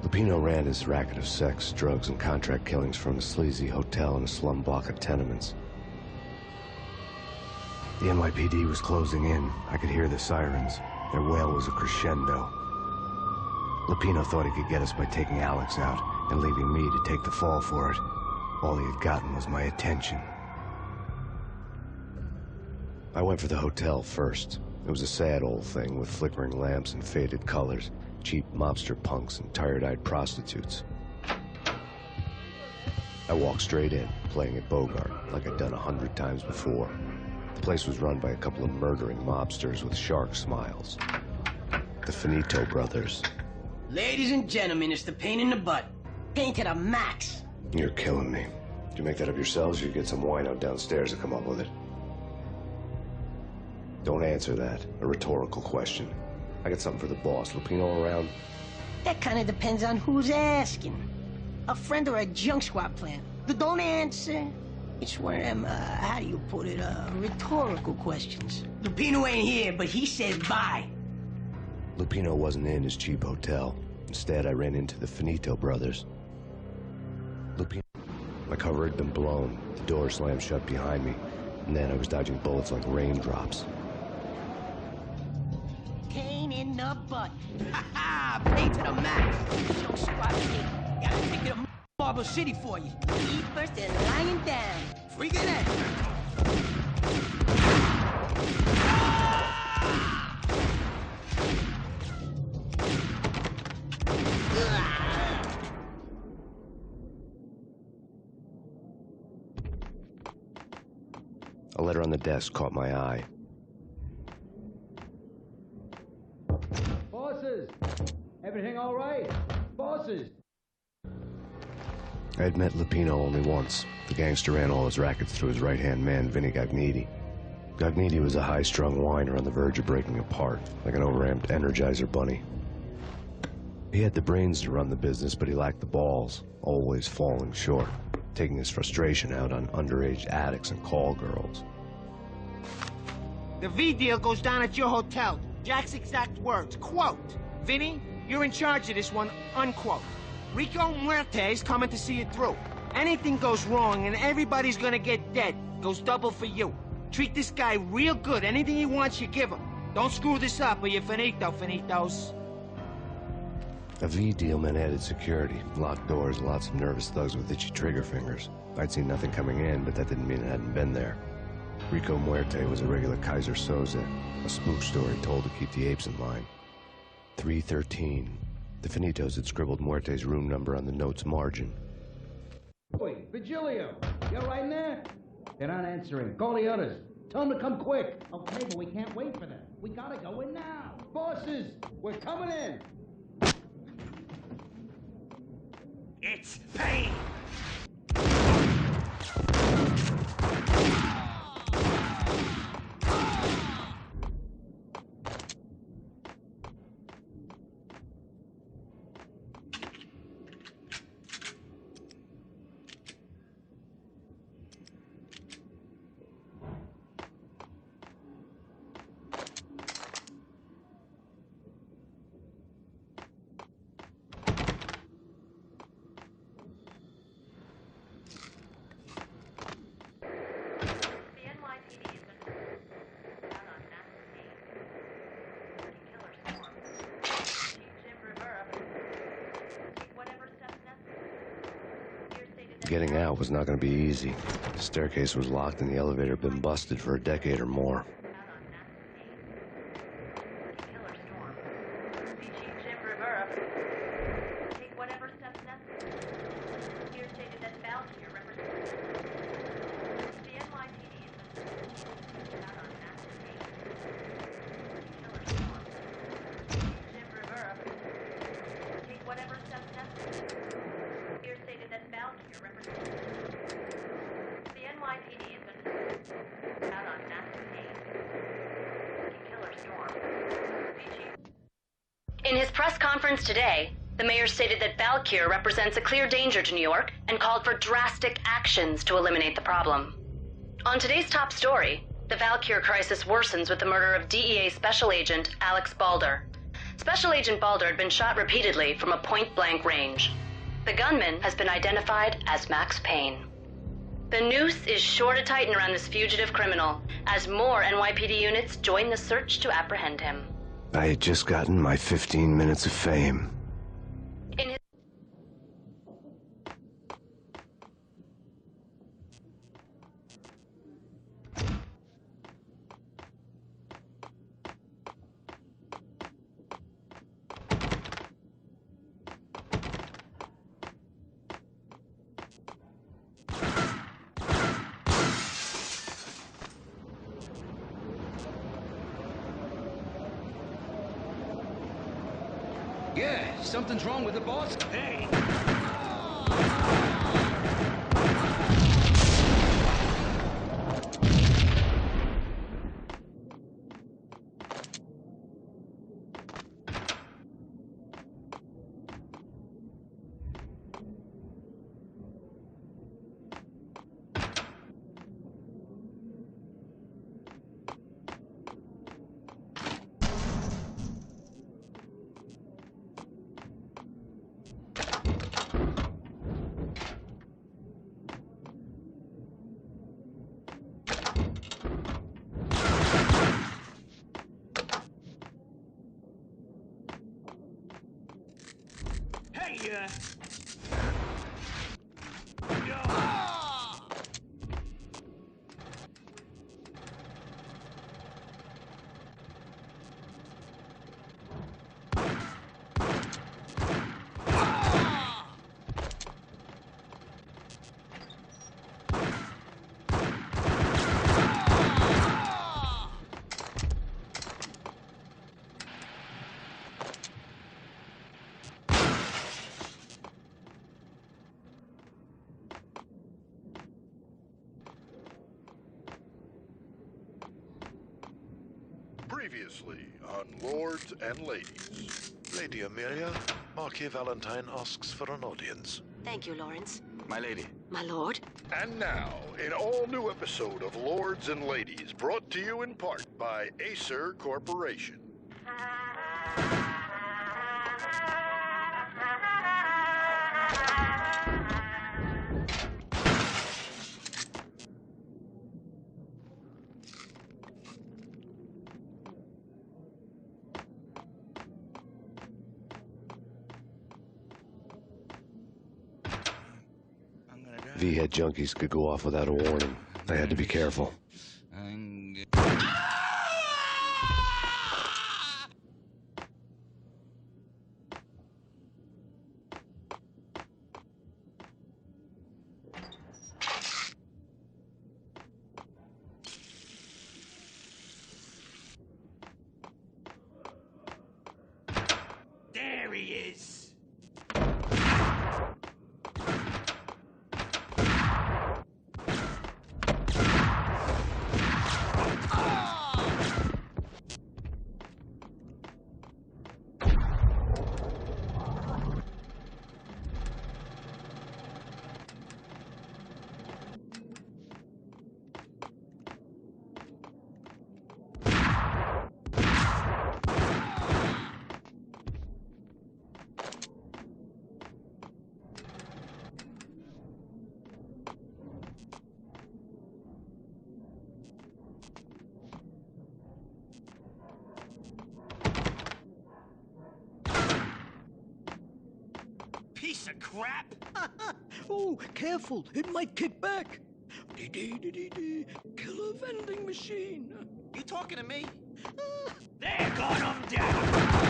Lupino ran his racket of sex, drugs, and contract killings from a sleazy hotel in a slum block of tenements. The NYPD was closing in. I could hear the sirens. Their wail was a crescendo. Lupino thought he could get us by taking Alex out and leaving me to take the fall for it. All he had gotten was my attention. I went for the hotel first. It was a sad old thing with flickering lamps and faded colors, cheap mobster punks and tired-eyed prostitutes. I walked straight in, playing at Bogart, like I'd done 100 times before. The place was run by a couple of murdering mobsters with shark smiles. The Finito brothers. Ladies and gentlemen, it's the pain in the butt. Pain to the max. You're killing me. Did you make that up yourselves, or you get some wino downstairs to come up with it? Don't answer that. A rhetorical question. I got something for the boss. Lupino around? That kind of depends on who's asking. A friend or a junk squad plan. Don't answer. It's one of them, how do you put it, rhetorical questions. Lupino ain't here, but he said bye. Lupino wasn't in his cheap hotel. Instead, I ran into the Finito brothers. Lupino... My cover had been blown. The door slammed shut behind me. And then I was dodging bullets like raindrops. Pain in the butt. Ha ha! Pain to the max. Junk squad kid. Gotta take it to Marble City for you. Eat first and lying down. Freaking it. A letter on the desk caught my eye. Bosses! Everything all right? Bosses! I had met Lupino only once. The gangster ran all his rackets through his right-hand man, Vinny Gagniti. Gagniti was a high-strung whiner on the verge of breaking apart, like an overamped Energizer bunny. He had the brains to run the business, but he lacked the balls, always falling short, taking his frustration out on underage addicts and call girls. The V deal goes down at your hotel. Jack's exact words, quote, "Vinny, you're in charge of this one," unquote. Rico Muerte's coming to see it through. Anything goes wrong and everybody's gonna get dead. Goes double for you. Treat this guy real good. Anything he wants, you give him. Don't screw this up or you're finito, finitos. A V deal meant added security, locked doors, lots of nervous thugs with itchy trigger fingers. I'd seen nothing coming in, but that didn't mean it hadn't been there. Rico Muerte was a regular Kaiser Soze, a spook story told to keep the apes in line. 313. The Finitos had scribbled Muerte's room number on the note's margin. Oi, Virgilio, you all right in there? They're not answering. Call the others. Tell them to come quick. Okay, but we can't wait for them. We gotta go in now. Bosses, we're coming in. It's Payne! Getting out was not going to be easy. The staircase was locked and the elevator had been busted for a decade or more. In his press conference today, the mayor stated that Valkyr represents a clear danger to New York and called for drastic actions to eliminate the problem. On today's top story, the Valkyr crisis worsens with the murder of DEA Special Agent Alex Balder. Special Agent Balder had been shot repeatedly from a point-blank range. The gunman has been identified as Max Payne. The noose is sure to tighten around this fugitive criminal as more NYPD units join the search to apprehend him. I had just gotten my 15 minutes of fame. In his Yeah, something's wrong with the boss. Hey! Previously on Lords and Ladies. Lady Amelia, Marquis Valentine asks for an audience. Thank you, Lawrence. My lady. My lord. And now, an all-new episode of Lords and Ladies, brought to you in part by Acer Corporation. V-head junkies could go off without a warning. I had to be careful. There he is! Piece of crap! Oh, careful, it might kick back. Dee-dee-dee-dee-dee, killer vending machine. You talking to me? There, gun him down!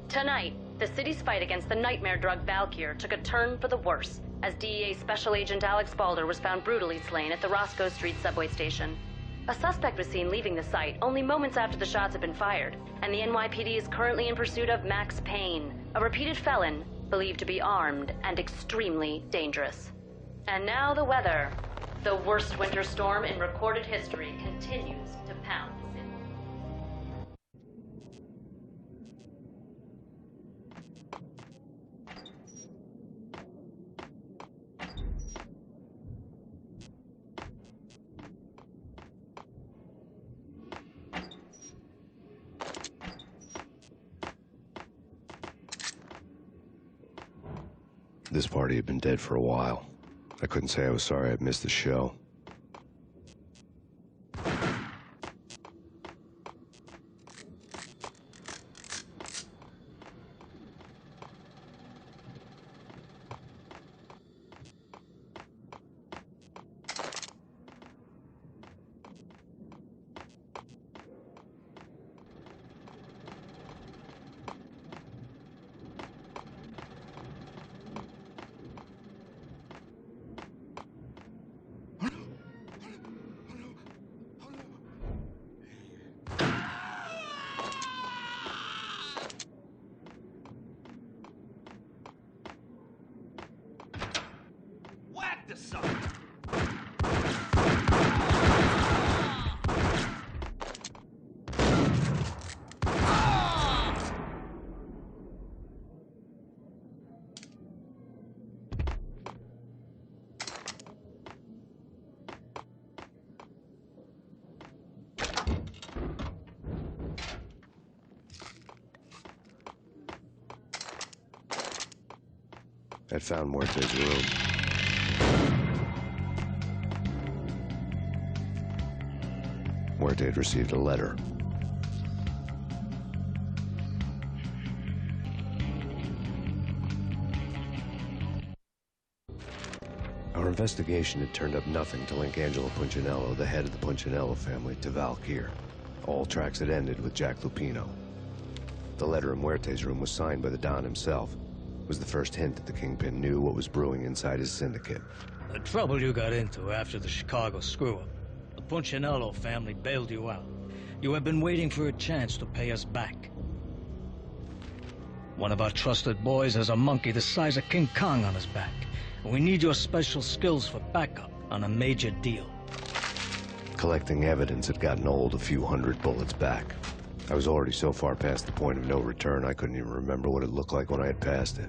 Tonight, the city's fight against the nightmare drug Valkyr took a turn for the worse as DEA Special Agent Alex Balder was found brutally slain at the Roscoe Street subway station. A suspect was seen leaving the site only moments after the shots had been fired, and the NYPD is currently in pursuit of Max Payne, a repeated felon believed to be armed and extremely dangerous. And now the weather. The worst winter storm in recorded history continues to pound the city. This party had been dead for a while. I couldn't say I was sorry I'd missed the show. I'd found Muerte's room. Muerte had received a letter. Our investigation had turned up nothing to link Angelo Punchinello, the head of the Punchinello family, to Valkyr. All tracks had ended with Jack Lupino. The letter in Muerte's room was signed by the Don himself. It was the first hint that the Kingpin knew what was brewing inside his syndicate. The trouble you got into after the Chicago screw-up. The Punchinello family bailed you out. You have been waiting for a chance to pay us back. One of our trusted boys has a monkey the size of King Kong on his back. And we need your special skills for backup on a major deal. Collecting evidence had gotten old a few hundred bullets back. I was already so far past the point of no return, I couldn't even remember what it looked like when I had passed it.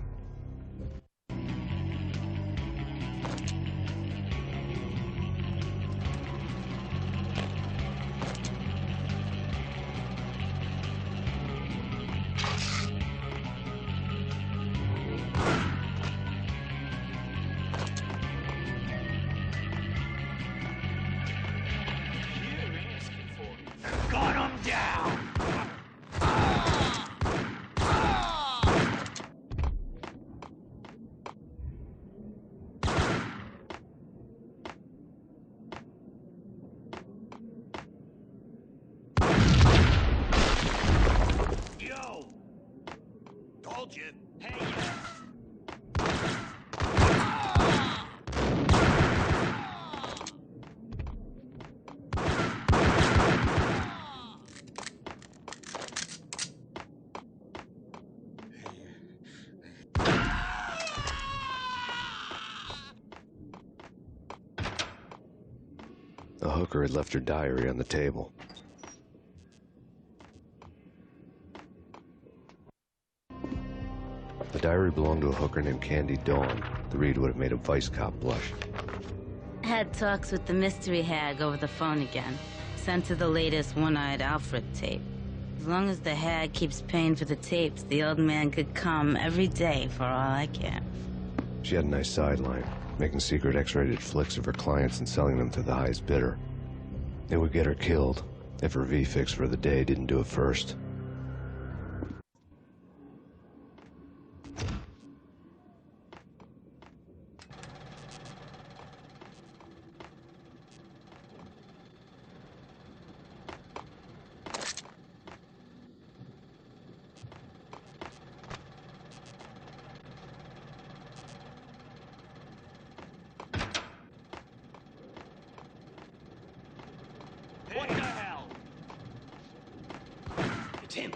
The hooker had left her diary on the table. The diary belonged to a hooker named Candy Dawn. The read would have made a vice cop blush. Had talks with the mystery hag over the phone again. Sent her the latest One-Eyed Alfred tape. As long as the hag keeps paying for the tapes, the old man could come every day for all I care. She had a nice sideline, making secret X-rated flicks of her clients and selling them to the highest bidder. It would get her killed if her V-fix for the day didn't do it first. What the hell? It's him.